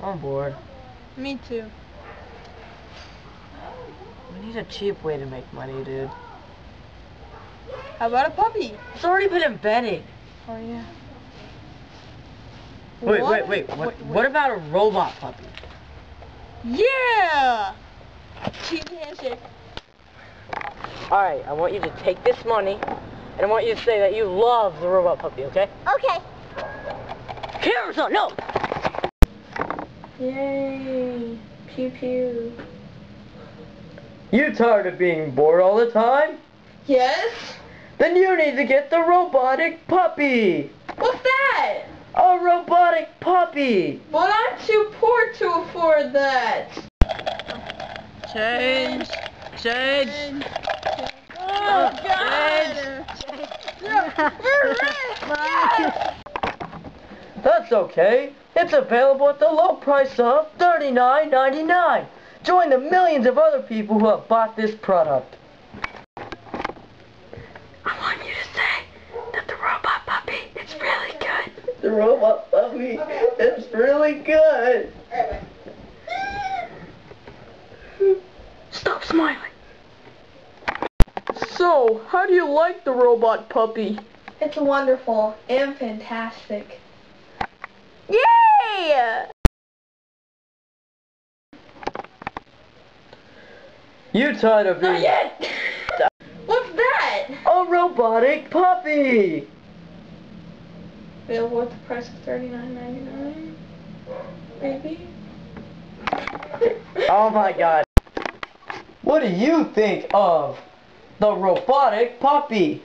I'm bored. Me too. We need a cheap way to make money, dude. How about a puppy? It's already been invented. Oh yeah. Wait. What about a robot puppy? Yeah! Cheap handshake. Alright, I want you to take this money, and I want you to say that you love the robot puppy, okay? Okay. Cameras on, no! Yay. Pew pew. You tired of being bored all the time? Yes? Then you need to get the robotic puppy! What's that? A robotic puppy! But I'm too poor to afford that. Change! Oh, God! We're rich! That's okay. It's available at the low price of $39.99. Join the millions of other people who have bought this product. I want you to say that the robot puppy is really good. The robot puppy is really good. Stop smiling. So, how do you like the robot puppy? It's wonderful and fantastic. Yay! You tired of being What's that? a robotic puppy? Available at the price of $39.99? Maybe? Oh my god. What do you think of the robotic puppy?